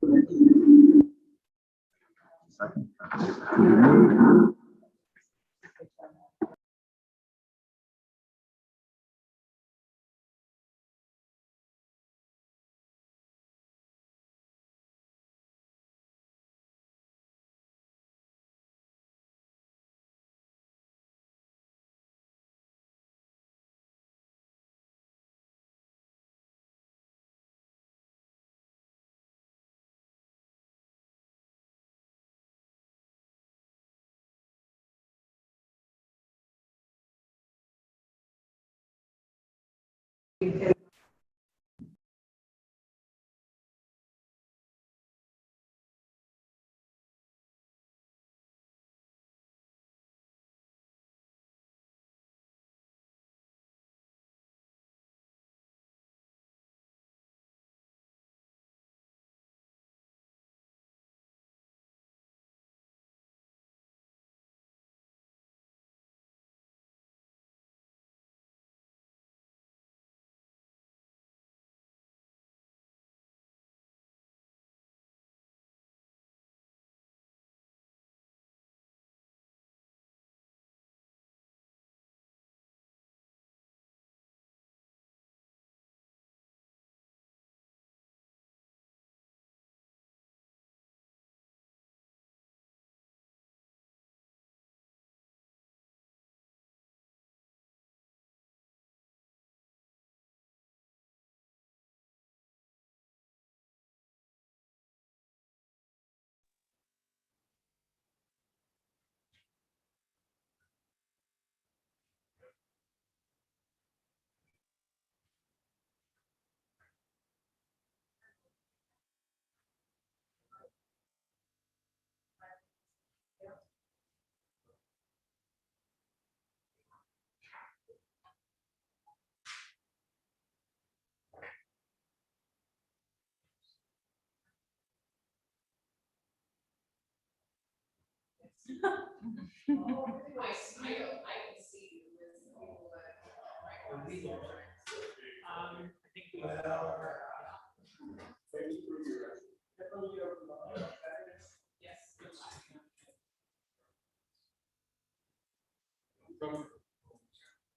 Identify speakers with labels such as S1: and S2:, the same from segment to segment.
S1: Second.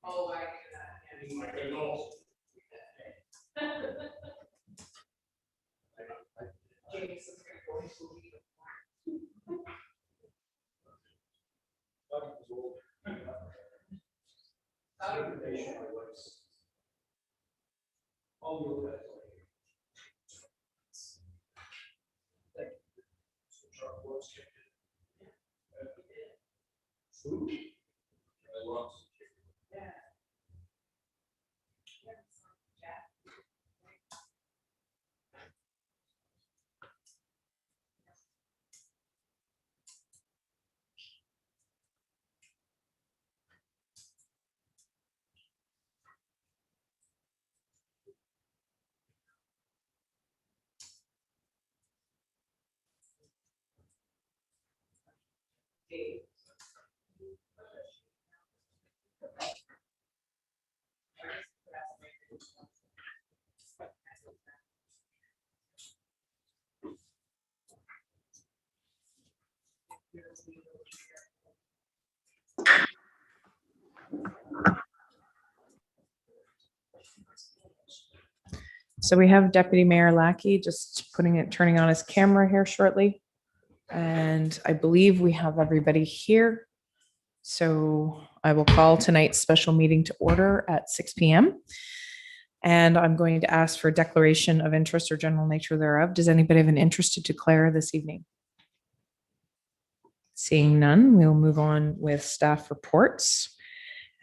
S2: Oh, I do that.
S3: So we have Deputy Mayor Lackey just turning on his camera here shortly. And I believe we have everybody here. So I will call tonight's special meeting to order at 6 p.m. And I'm going to ask for a declaration of interest or general nature thereof. Does anybody have an interest to declare this evening? Seeing none, we'll move on with staff reports.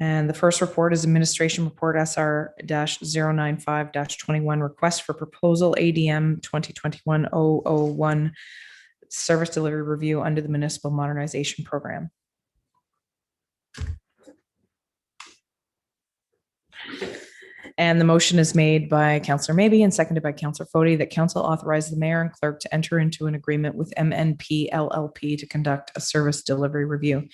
S3: And the first report is Administration Report SR-095-21, Request for Proposal ADM 2021-001, Service Delivery Review under the Municipal Modernization Program. And the motion is made by Councillor Mabey and seconded by Councillor Foti that Council authorize the Mayor and Clerk to enter into an agreement with MNP LLP to conduct a service delivery review.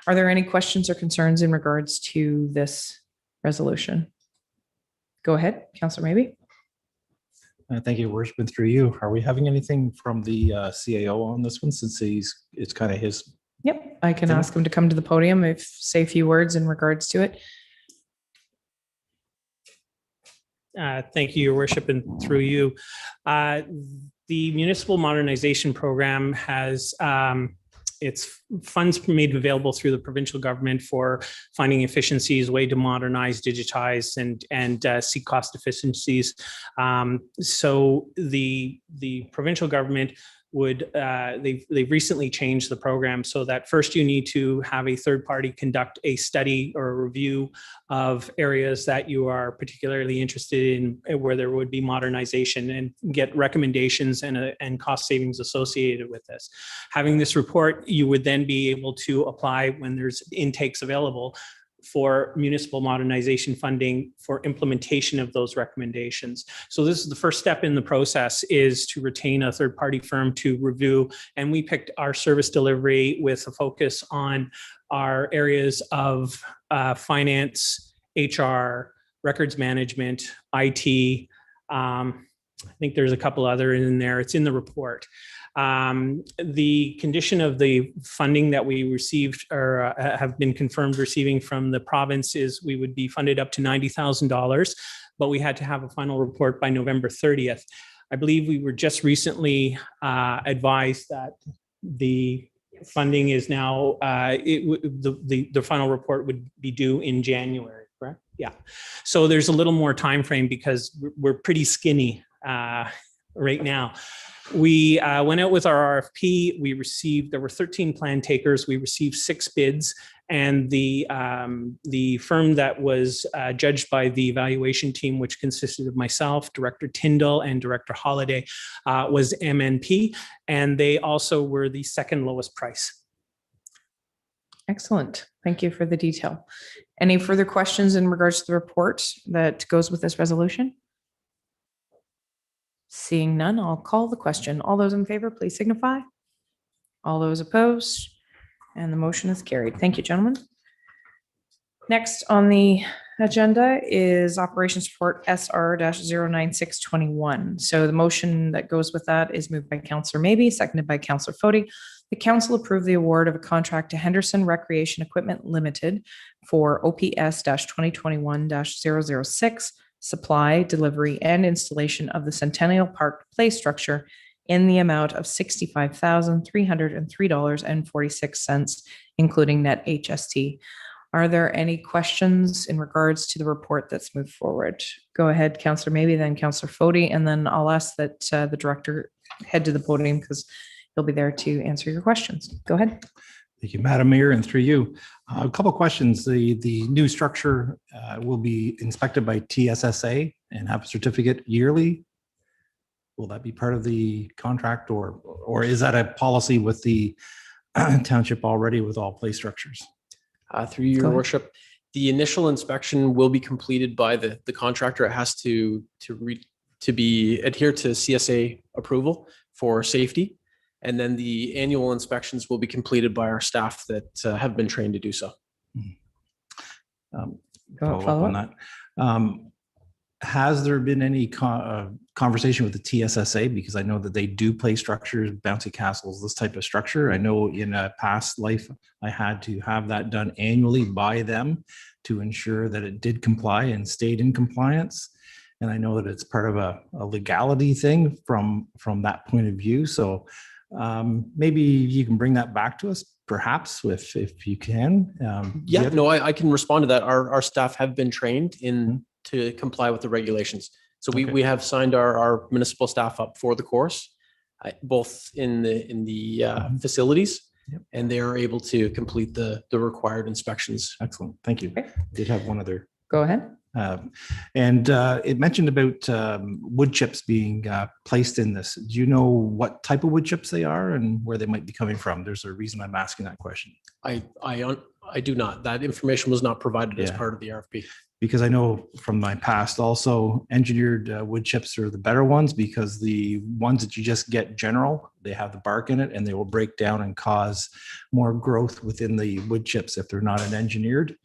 S3: Are there any questions or concerns in regards to this resolution? Go ahead, Councillor Mabey.
S4: Thank you, Your Worship, and through you. Are we having anything from the CAO on this one, since it's kind of his?
S3: Yep, I can
S4: Thing.
S3: ask him to come to the podium if say a few words in regards to it.
S5: Thank you, Your Worship, and through you. The Municipal Modernization Program has its funds made available through the provincial government for finding efficiencies, way to modernize, digitize, and seek cost efficiencies. So the provincial government would they've recently changed the program so that first you need to have a third party conduct a study or a review of areas that you are particularly interested in where there would be modernization, and get recommendations and cost savings associated with this. Having this report, you would then be able to apply when there's intakes available for municipal modernization funding for implementation of those recommendations. So this is the first step in the process, is to retain a third-party firm to review. And we picked our service delivery with a focus on our areas of finance, HR, records management, IT. I think there's a couple other in there. It's in the report. The condition of the funding that we received or have been confirmed receiving from the province is we would be funded up to $90,000, but we had to have a final report by November 30th. I believe we were just recently advised that the funding is now, the final report would be due in January, correct? Yeah. So there's a little more time frame because we're pretty skinny right now. We went out with our RFP. We received, there were 13 plan takers. We received 6 bids, and the firm that was judged by the evaluation team, which consisted of myself, Director Tyndall, and Director Holliday, was MNP, and they also were the second lowest price.
S3: Excellent. Thank you for the detail. Any further questions in regards to the report that goes with this resolution? Seeing none, I'll call the question. All those in favor, please signify. All those opposed, and the motion is carried. Thank you, gentlemen. Next on the agenda is operations report SR-09621. So the motion that goes with that is moved by Councillor Maybe, seconded by Councillor Foti. The council approved the award of a contract to Henderson Recreation Equipment Limited for OPS-2021-006, supply, delivery, and installation of the Centennial Park play structure in the amount of $65,303.46, including net HST. Are there any questions in regards to the report that's moved forward? Go ahead, Councillor Maybe, then Councillor Foti, and then I'll ask that the director head to the podium because he'll be there to answer your questions. Go ahead.
S4: Thank you, Madam Mayor, and through you. A couple of questions. The new structure will be inspected by TSSA and have a certificate yearly. Will that be part of the contract, or is that a policy with the township already with all play structures?
S6: Through your worship, the initial inspection will be completed by the contractor. It has to be adhere to CSA approval for safety. And then the annual inspections will be completed by our staff that have been trained to do so.
S4: Follow up on that. Has there been any conversation with the TSSA? Because I know that they do play structures, bouncy castles, this type of structure. I know in a past life, I had to have that done annually by them to ensure that it did comply and stayed in compliance. And I know that it's part of a legality thing from that point of view. So maybe you can bring that back to us, perhaps, if you can.
S6: I can respond to that. Our staff have been trained to comply with the regulations. So we have signed our municipal staff up for the course, both in the facilities, and they are able to complete the required inspections.
S4: Excellent. Thank you.
S3: Okay.
S4: Did have one other.
S3: Go ahead.
S4: And it mentioned about wood chips being placed in this. Do you know what type of wood chips they are and where they might be coming from? There's a reason I'm asking that question.
S6: I do not. That information was not provided as part of the RFP.
S4: Because I know from my past also, engineered wood chips are the better ones, because the ones that you just get general, they have the bark in it and they will break down and cause more growth within the wood chips if they're not an engineered.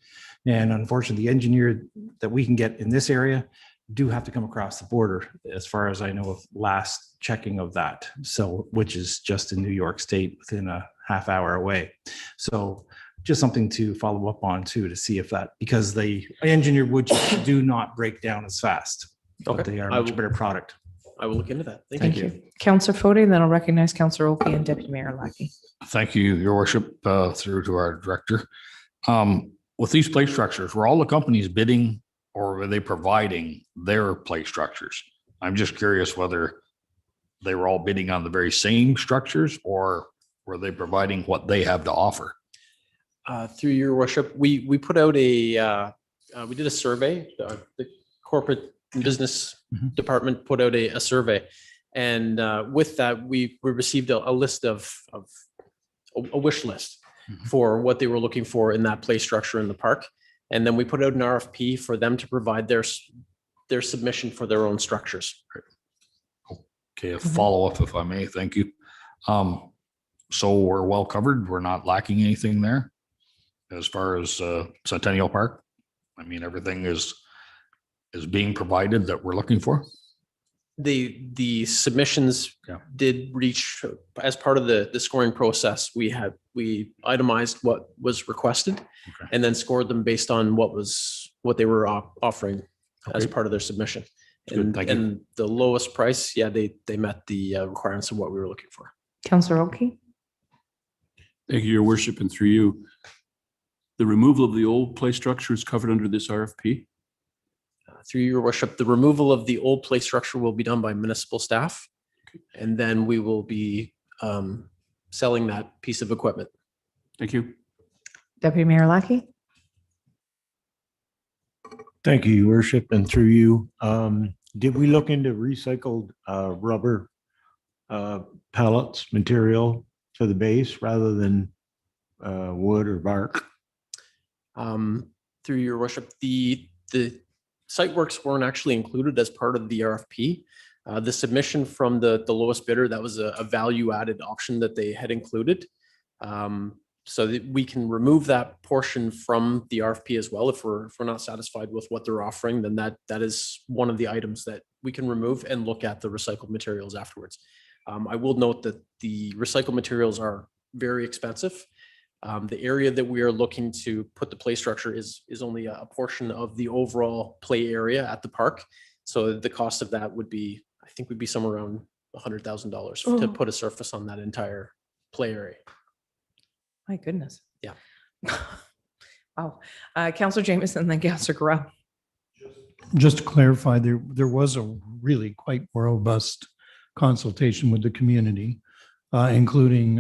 S4: And unfortunately, the engineered that we can get in this area do have to come across the border, as far as I know, of last checking of that. So, which is just in New York State within a half hour away. So just something to follow up on too, to see if that, because the engineered wood chips do not break down as fast, but
S6: Okay.
S4: they are a
S6: I
S4: much
S6: will-
S4: better product.
S6: I will look into that.
S3: Thank you. Councillor Fode, then I'll recognize Councillor Oki and Deputy Mayor Lackey.
S7: Thank you, Your Worship, through to our director. With these play structures, were all the companies bidding or were they providing their play structures? I'm just curious whether they were all bidding on the very same structures or were they providing what they have to offer?
S6: Through Your Worship, we put out we did a survey. The corporate and business department put out a survey. And with that, we received a list of a wish list for what they were looking for in that play structure in the park. And then we put out an RFP for them to provide their submission for their own structures.
S7: Okay, a follow-up, if I may, thank you. So we're well covered. We're not lacking anything there as far as Centennial Park. I mean, everything is being provided that we're looking for.
S6: The submissions
S7: Yeah.
S6: did reach, as part of the scoring process, we itemized what was requested
S7: Okay.
S6: and then scored them based on what they were offering as
S7: Okay.
S6: part of their submission.
S7: Good,
S6: And,
S7: thank you.
S6: and the lowest price, yeah, they met the requirements of what we were looking for.
S3: Councillor Oki?
S8: Thank you, Your Worship, and through you. The removal of the old play structure is covered under this RFP.
S6: Through Your Worship, the removal of the old play structure will be done by municipal staff. And then we will be selling that piece of equipment.
S8: Thank you.
S3: Deputy Mayor Lackey?
S9: Thank you, Your Worship, and through you. Did we look into recycled rubber pellets material for the base rather than wood or bark?
S6: Through Your Worship, the site works weren't actually included as part of the RFP. The submission from the lowest bidder, that was a value added option that they had included. So that we can remove that portion from the RFP as well. If we're not satisfied with what they're offering, then that is one of the items that we can remove and look at the recycled materials afterwards. I will note that the recycled materials are very expensive. The area that we are looking to put the play structure is only a portion of the overall play area at the park. So the cost of that would be, I think would be somewhere around $100,000 to put a surface on that entire play area.
S3: My goodness.
S6: Yeah.
S3: Wow. Councillor Jameson, then Councillor Corral.
S10: Just to clarify, there was a really quite robust consultation with the community, including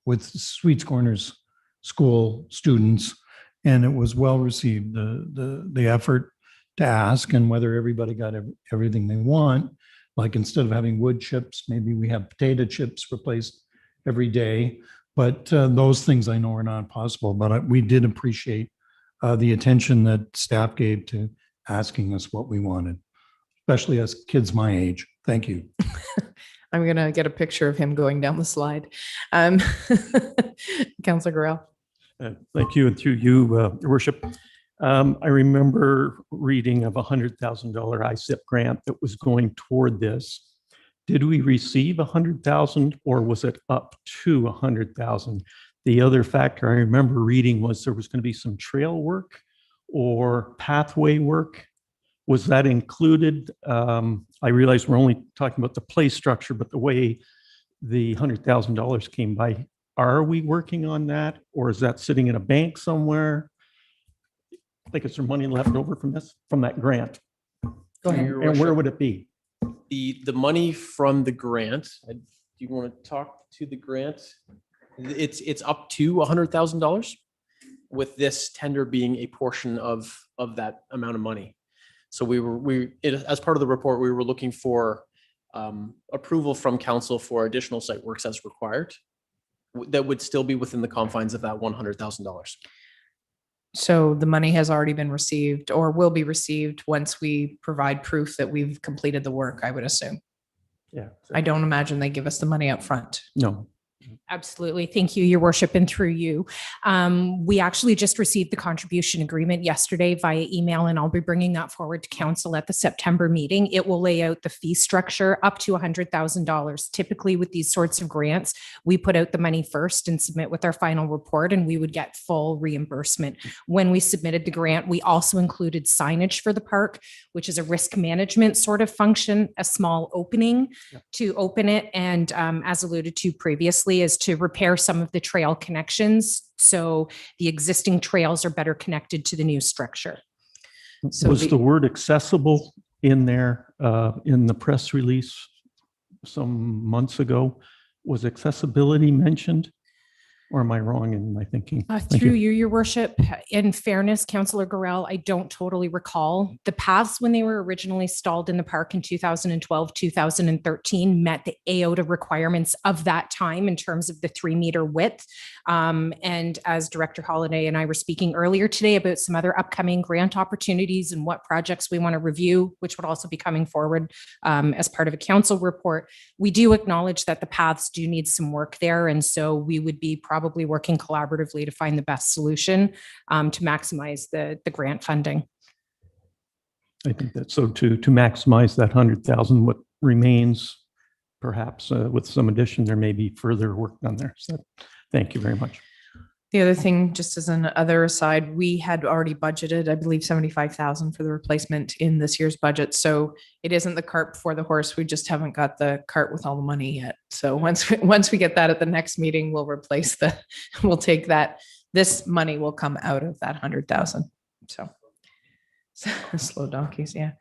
S10: with Sweets Corners school students, and it was well received. The effort to ask and whether everybody got everything they want, like instead of having wood chips, maybe we have potato chips replaced every day. But those things I know are not possible. But we did appreciate the attention that staff gave to asking us what we wanted, especially as kids my age. Thank you.
S3: I'm going to get a picture of him going down the slide. Councillor Corral.
S10: Thank you. And through you, Your Worship, I remember reading of $100,000 ISIP grant that was going toward this. Did we receive 100,000 or was it up to 100,000? The other factor I remember reading was there was going to be some trail work or pathway work. Was that included? I realize we're only talking about the play structure, but the way the $100,000 came by, are we working on that or is that sitting in a bank somewhere? I think it's there money left over from that grant.
S3: Go ahead.
S6: Your
S10: And where
S6: Worship,
S10: would it be?
S6: the money from the grant, do you want to talk to the grant? It's up to $100,000 with this tender being a portion of that amount of money. So as part of the report, we were looking for approval from council for additional site works as required. That would still be within the confines of that $100,000.
S3: So the money has already been received or will be received once we provide proof that we've completed the work, I would assume.
S10: Yeah.
S3: I don't imagine they give us the money up front.
S10: No.
S11: Absolutely. Thank you, Your Worship, and through you. We actually just received the contribution agreement yesterday via email, and I'll be bringing that forward to council at the September meeting. It will lay out the fee structure up to $100,000. Typically with these sorts of grants, we put out the money first and submit with our final report, and we would get full reimbursement. When we submitted the grant, we also included signage for the park, which is a risk management sort of function, a small opening to open it. And as alluded to previously, is to repair some of the trail connections. So the existing trails are better connected to the new structure.
S3: So
S10: Was the word accessible in there, in the press release some months ago? Was accessibility mentioned? Or am I wrong in my thinking? Thank
S11: Through you, Your Worship, in fairness, Councillor Gorell, I don't totally recall. The paths when they were originally stalled in the park in 2012, 2013 met the AOTA requirements of that time in terms of the 3-meter width. And as Director Holliday and I were speaking earlier today about some other upcoming grant opportunities and what projects we want to review, which would also be coming forward as part of a council report, we do acknowledge that the paths do need some work there. And so we would be probably working collaboratively to find the best solution to maximize the grant funding.
S10: I think that so to maximize that 100,000, what remains, perhaps with some addition, there may be further work done there. So thank you very much.
S3: The other thing, just as an other aside, we had already budgeted, I believe, 75,000 for the replacement in this year's budget. So it isn't the cart before the horse. We just haven't got the cart with all the money yet. So once we get that at the next meeting, we'll take that. This money will come out of that 100,000. So slow donkeys. Yeah.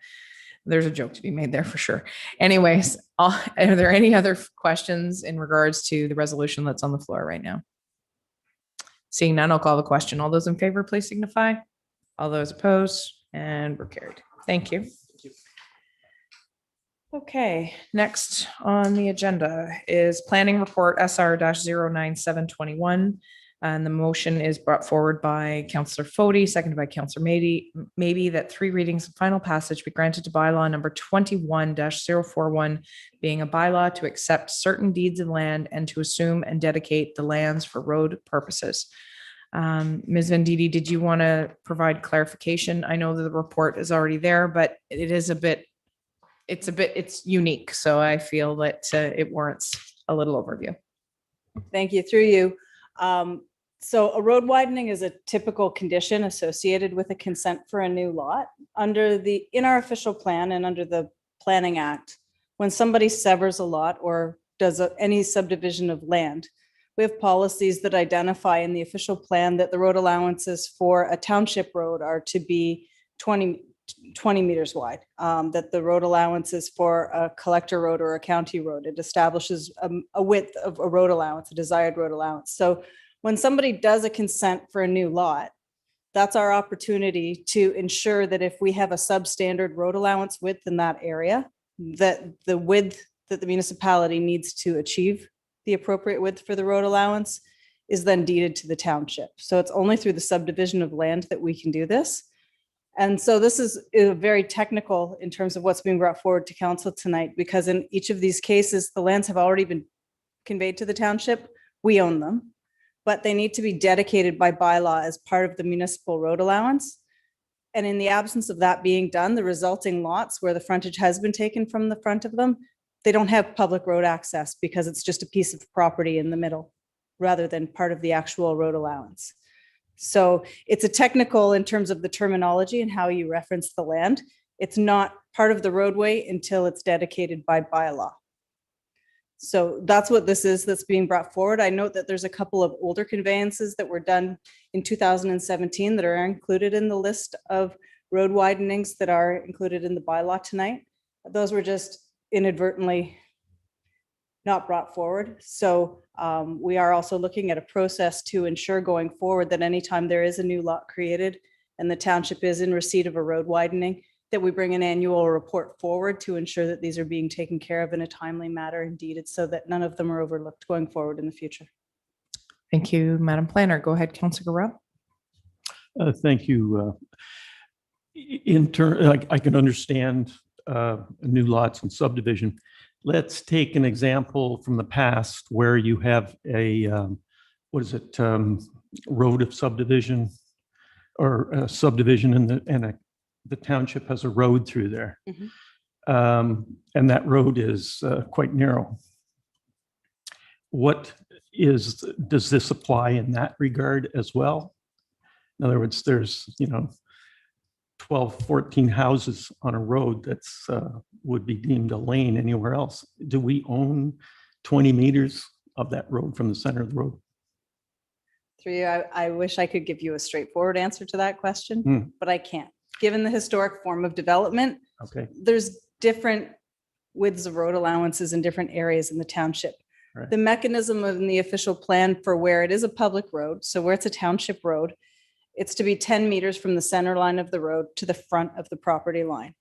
S3: There's a joke to be made there for sure. Anyways, are there any other questions in regards to the resolution that's on the floor right now? Seeing none, I'll call the question. All those in favor, please signify. All those opposed, and we're carried. Thank you. Okay, next on the agenda is planning report SR-09721. And the motion is brought forward by Councillor Fody, seconded by Councillor Maybe that 3 readings and final passage be granted to bylaw number 21-041, being a bylaw to accept certain deeds of land and to assume and dedicate the lands for road purposes. Ms. Venditti, did you want to provide clarification? I know that the report is already there, but it's unique. So I feel that it warrants a little overview.
S12: Thank you. Through you. So a road widening is a typical condition associated with a consent for a new lot. In our official plan and under the Planning Act, when somebody severs a lot or does any subdivision of land, we have policies that identify in the official plan that the road allowances for a township road are to be 20 meters wide, that the road allowances for a collector road or a county road, it establishes a width of a road allowance, a desired road allowance. So when somebody does a consent for a new lot, that's our opportunity to ensure that if we have a substandard road allowance width in that area, that the width that the municipality needs to achieve the appropriate width for the road allowance is then deeded to the township. So it's only through the subdivision of land that we can do this. And so this is very technical in terms of what's being brought forward to council tonight, because in each of these cases, the lands have already been conveyed to the township. We own them, but they need to be dedicated by bylaw as part of the municipal road allowance. And in the absence of that being done, the resulting lots where the frontage has been taken from the front of them, they don't have public road access because it's just a piece of property in the middle rather than part of the actual road allowance. So it's a technical in terms of the terminology and how you reference the land. It's not part of the roadway until it's dedicated by bylaw. So that's what this is that's being brought forward. I note that there's a couple of older conveyances that were done in 2017 that are included in the list of road widenings that are included in the bylaw tonight. Those were just inadvertently not brought forward. So we are also looking at a process to ensure going forward that anytime there is a new lot created and the township is in receipt of a road widening, that we bring an annual report forward to ensure that these are being taken care of in a timely manner and deeded so that none of them are overlooked going forward in the future.
S3: Thank you, Madam Planner. Go ahead, Councillor Gorell.
S10: Thank you. I can understand new lots and subdivision. let's take an example from the past where you have a, what is it, road of subdivision or a subdivision the township has a road through there. And that road is quite narrow. Does this apply in that regard as well? In other words, there's, 12, 14 houses on a road that's would be deemed a lane anywhere else. Do we own 20 meters of that road from the center of the road?
S12: Through you, I wish I could give you a straightforward answer to that question, but I can't. Given the historic form of development,
S10: Okay.
S12: there's different widths of road allowances in different areas in the township.
S10: Right.
S12: The mechanism in the official plan for where it is a public road, so where it's a township road, it's to be 10 meters from the center line of the road to the front of the property line.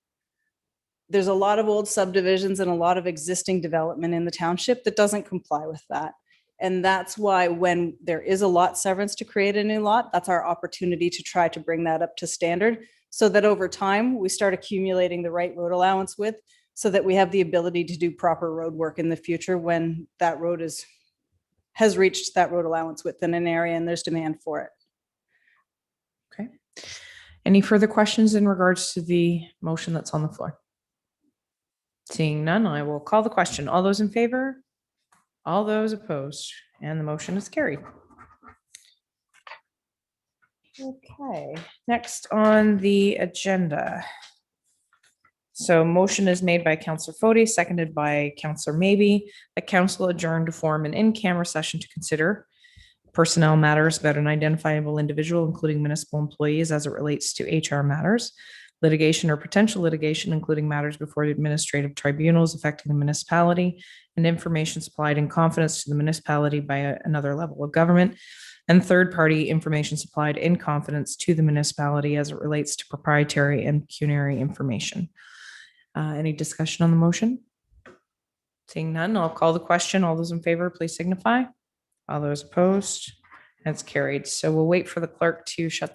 S12: There's a lot of old subdivisions and a lot of existing development in the township that doesn't comply with that. And that's why when there is a lot severance to create a new lot, that's our opportunity to try to bring that up to standard so that over time we start accumulating the right road allowance width so that we have the ability to do proper road work in the future when that road has reached that road allowance width in an area and there's demand for it.
S3: Okay. Any further questions in regards to the motion that's on the floor? Seeing none, I will call the question. All those in favor? All those opposed? And the motion is carried. Okay, next on the agenda. So motion is made by Councillor Fode, seconded by Councillor Maybe, that council adjourn to form an in-camera session to consider personnel matters about an identifiable individual, including municipal employees as it relates to HR matters, litigation or potential litigation, including matters before the administrative tribunals affecting the municipality, and information supplied in confidence to the municipality by another level of government, and third-party information supplied in confidence to the municipality as it relates to proprietary and pecuniary information. Any discussion on the motion? Seeing none, I'll call the question. All those in favor, please signify. All those opposed, that's carried. So we'll wait for the clerk to shut